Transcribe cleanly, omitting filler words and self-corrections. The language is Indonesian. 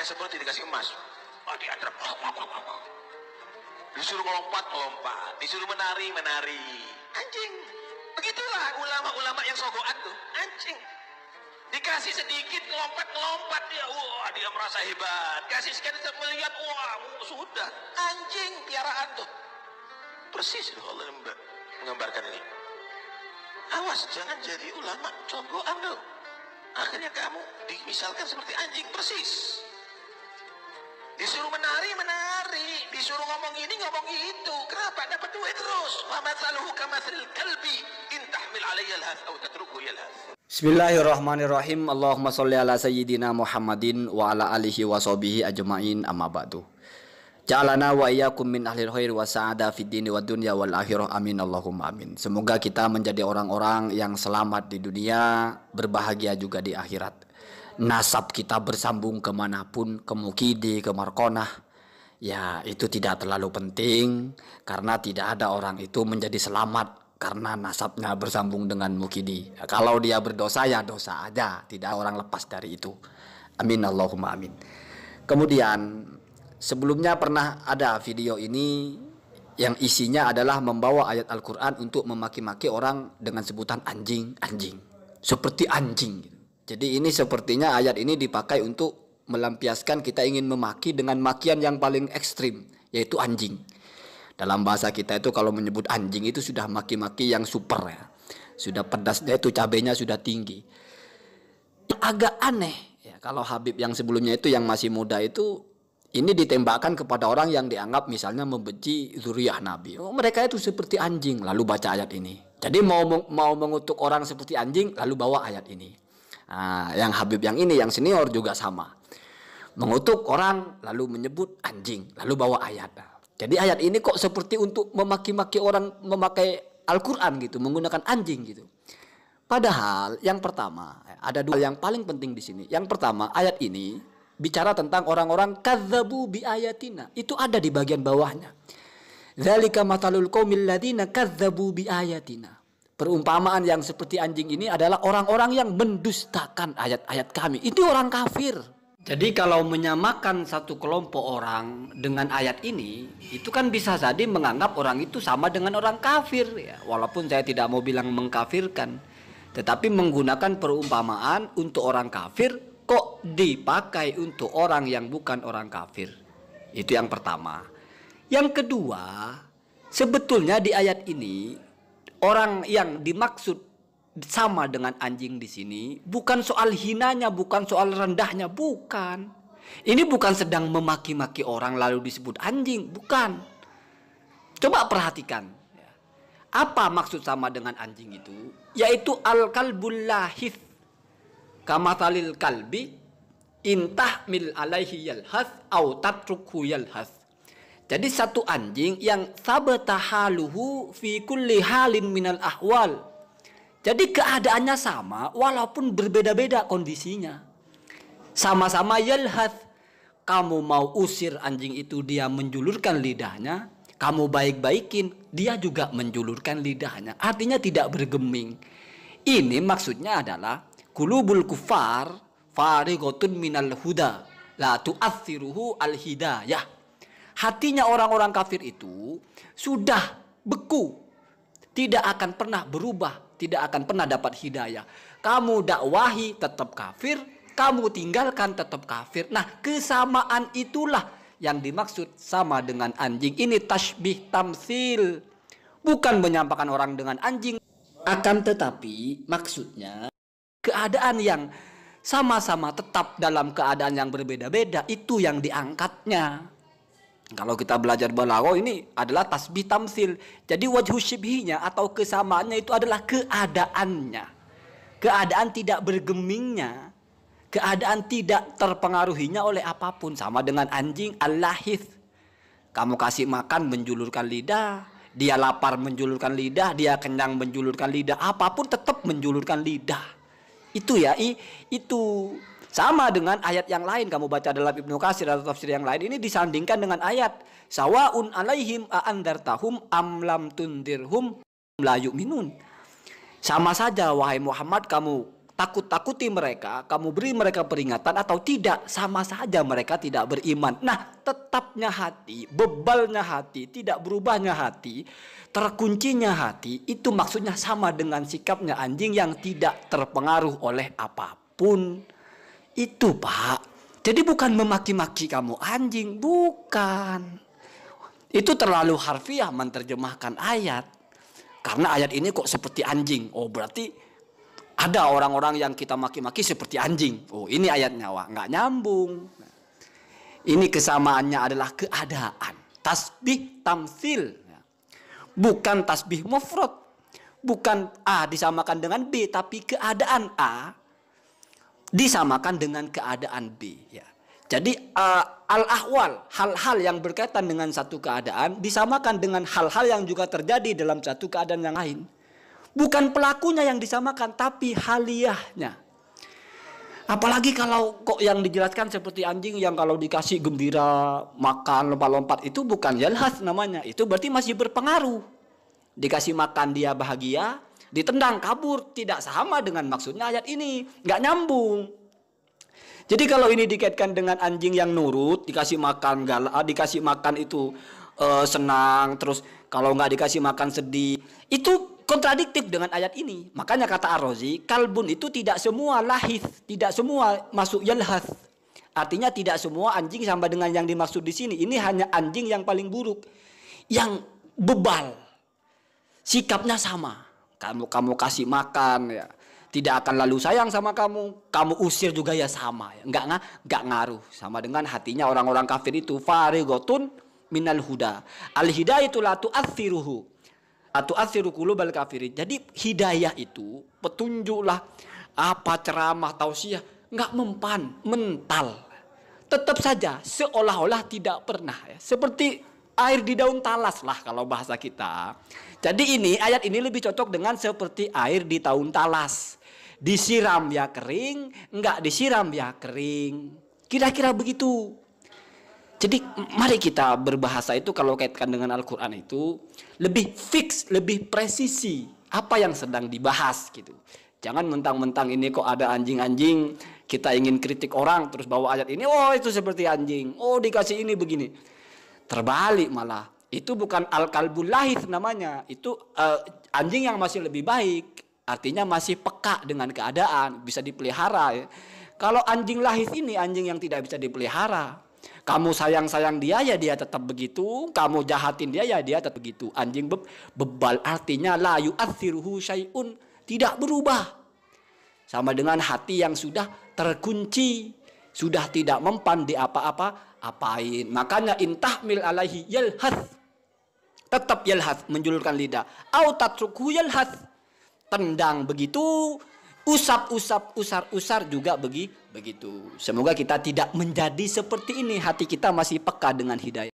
yang seperti dikasih emas. Oh, diantar. Disuruh lompat, disuruh menari. Anjing. Begitulah ulama-ulama yang sogokan tuh, anjing. Dikasih sedikit ngelompat dia, wah dia merasa hebat. Kasih sekian melihat, wah sudah, anjing piaraan tuh. Persis loh Allah menggambarkan ini. Awas jangan jadi ulama cogokan loh. Akhirnya kamu dimisalkan seperti anjing persis. Disuruh menari, disuruh ngomong ini, ngomong itu. Kenapa? Dapat duit terus. Wa mathaluhu kamathalil kalbi in tahmil 'alayhi yalhath aw tatrukuhu yalhath. Bismillahirrahmanirrahim. Allahumma sholli ala sayyidina Muhammadin wa ala alihi wa sahbihi ajma'in, amma ba'du. Ja'alana wa iyyakum min ahlil khair wa sa'ada fid dini wad dunya wal akhirah. Amin Allahumma amin. Semoga kita menjadi orang-orang yang selamat di dunia, berbahagia juga di akhirat. Nasab kita bersambung kemanapun, ke Mukidi, ke Markonah, ya itu tidak terlalu penting, karena tidak ada orang itu menjadi selamat karena nasabnya bersambung dengan Mukidi. Kalau dia berdosa ya dosa aja, tidak orang lepas dari itu. Amin Allahumma amin. Kemudian sebelumnya pernah ada video ini yang isinya adalah membawa ayat Al-Quran untuk memaki-maki orang dengan sebutan anjing, seperti anjing. Jadi ini sepertinya ayat ini dipakai untuk melampiaskan kita ingin memaki dengan makian yang paling ekstrim, yaitu anjing. Dalam bahasa kita itu kalau menyebut anjing itu sudah maki-maki yang super ya. Sudah pedasnya itu, cabenya sudah tinggi. Yang agak aneh ya, kalau Habib yang sebelumnya itu yang masih muda itu, ini ditembakkan kepada orang yang dianggap misalnya membenci zuriyah Nabi. Oh, mereka itu seperti anjing, lalu baca ayat ini. Jadi mau mengutuk orang seperti anjing, lalu bawa ayat ini. Nah, yang Habib yang ini, yang senior juga sama. Mengutuk orang, lalu menyebut anjing, lalu bawa ayat. Jadi ayat ini kok seperti untuk memaki-maki orang memakai Al-Quran gitu, menggunakan anjing gitu. Padahal yang pertama, ada dua hal yang paling penting di sini. Yang pertama, ayat ini bicara tentang orang-orang kadzabu bi ayatina. Itu ada di bagian bawahnya. Dzalika matalul qaumil ladzina kadzabu bi ayatina. Perumpamaan yang seperti anjing ini adalah orang-orang yang mendustakan ayat-ayat kami. Itu orang kafir. Jadi kalau menyamakan satu kelompok orang dengan ayat ini, itu kan bisa jadi menganggap orang itu sama dengan orang kafir. Ya, walaupun saya tidak mau bilang mengkafirkan, tetapi menggunakan perumpamaan untuk orang kafir kok dipakai untuk orang yang bukan orang kafir. Itu yang pertama. Yang kedua, sebetulnya di ayat ini orang yang dimaksud sama dengan anjing di sini bukan soal hinanya, bukan soal rendahnya, bukan. Ini bukan sedang memaki-maki orang lalu disebut anjing, bukan. Coba perhatikan. Apa maksud sama dengan anjing itu? Yaitu al-kalbul lahith kamathalil kalbi intahmil alaihi yalhath au tatrukhu yalhath. Jadi satu anjing yang sabatahaluhu fi kulli halin minal ahwal. Jadi keadaannya sama walaupun berbeda-beda kondisinya. Sama-sama yalhath. Kamu mau usir anjing itu, dia menjulurkan lidahnya. Kamu baik-baikin, dia juga menjulurkan lidahnya. Artinya tidak bergeming. Ini maksudnya adalah qulubul kufar farighatun minal huda la tu'athiruhu al-hidayah. Hatinya orang-orang kafir itu sudah beku, tidak akan pernah berubah, tidak akan pernah dapat hidayah. Kamu dakwahi tetap kafir, kamu tinggalkan tetap kafir. Nah, kesamaan itulah yang dimaksud sama dengan anjing. Ini tasbih tamsil, bukan menyampaikan orang dengan anjing. Akan tetapi maksudnya keadaan yang sama-sama tetap dalam keadaan yang berbeda-beda, itu yang diangkatnya. Kalau kita belajar balaghah ini adalah tasbih tamsil. Jadi wajhu syibhinya atau kesamaannya itu adalah keadaannya. Keadaan tidak bergemingnya. Keadaan tidak terpengaruhinya oleh apapun. Sama dengan anjing al-lahith. Kamu kasih makan menjulurkan lidah. Dia lapar menjulurkan lidah. Dia kenyang menjulurkan lidah. Apapun tetap menjulurkan lidah. Itu ya, itu. Sama dengan ayat yang lain, kamu baca dalam Ibnu Katsir atau tafsir yang lain, ini disandingkan dengan ayat sawaun alaihim a'andartahum am lam tundirhum la yu'minun. Sama saja wahai Muhammad, kamu takut-takuti mereka, kamu beri mereka peringatan atau tidak, sama saja mereka tidak beriman. Nah, tetapnya hati, bebalnya hati, tidak berubahnya hati, terkuncinya hati, itu maksudnya sama dengan sikapnya anjing yang tidak terpengaruh oleh apapun. Itu, Pak. Jadi bukan memaki-maki kamu anjing, bukan. Itu terlalu harfiah menerjemahkan ayat. Karena ayat ini kok seperti anjing. Oh, berarti ada orang-orang yang kita maki-maki seperti anjing. Oh, ini ayatnya, wah, nggak nyambung. Ini kesamaannya adalah keadaan. Tasbih tamsil. Bukan tasbih mufrad. Bukan A disamakan dengan B, tapi keadaan A disamakan dengan keadaan B. Ya. Jadi al-ahwal, hal-hal yang berkaitan dengan satu keadaan disamakan dengan hal-hal yang juga terjadi dalam satu keadaan yang lain. Bukan pelakunya yang disamakan, tapi haliyahnya. Apalagi kalau kok yang dijelaskan seperti anjing yang kalau dikasih gembira, makan, lompat-lompat, itu bukan yalhas namanya. Itu berarti masih berpengaruh. Dikasih makan dia bahagia, ditendang kabur, tidak sama dengan maksudnya ayat ini. Nggak nyambung. Jadi kalau ini dikaitkan dengan anjing yang nurut, dikasih makan dikasih makan itu senang, terus kalau nggak dikasih makan sedih, itu kontradiktif dengan ayat ini. Makanya kata Ar-Razi, kalbun itu tidak semua lahith, tidak semua masuk yalhath. Artinya tidak semua anjing sama dengan yang dimaksud di sini. Ini hanya anjing yang paling buruk, yang bebal, sikapnya sama. Kamu kasih makan, ya, tidak akan lalu sayang sama kamu. Kamu usir juga ya sama, ya. Nggak ngaruh. Sama dengan hatinya orang-orang kafir itu. Farigotun minal huda. Al hidayatu la tu'athiruhu. Atu'athiru qulubal kafirin. Jadi hidayah itu, petunjuklah, apa ceramah, tausiah, nggak mempan, mental. Tetap saja seolah-olah tidak pernah, ya. Seperti air di daun talas lah kalau bahasa kita. Jadi ini ayat ini lebih cocok dengan seperti air di daun talas. Disiram ya kering, enggak disiram ya kering. Kira-kira begitu. Jadi mari kita berbahasa itu kalau kaitkan dengan Al-Quran itu lebih fix, lebih presisi apa yang sedang dibahas gitu. Jangan mentang-mentang ini kok ada anjing-anjing, kita ingin kritik orang terus bawa ayat ini, oh itu seperti anjing, oh dikasih ini begini. Terbalik malah. Itu bukan al-kalbul lahith namanya. Itu anjing yang masih lebih baik. Artinya masih peka dengan keadaan. Bisa dipelihara. Ya. Kalau anjing lahith ini anjing yang tidak bisa dipelihara. Kamu sayang-sayang dia ya dia tetap begitu. Kamu jahatin dia ya dia tetap begitu. Anjing bebal artinya la yu'athiruhu syai'un. Tidak berubah. Sama dengan hati yang sudah terkunci. Sudah tidak mempan di apa-apain. Makanya intahmil alaihi yalhath. Tetap yalhath, menjulurkan lidah. Au tatrukhu yalhath. Tendang begitu. Usap-usap, usar-usar juga begitu. Semoga kita tidak menjadi seperti ini. Hati kita masih peka dengan hidayah.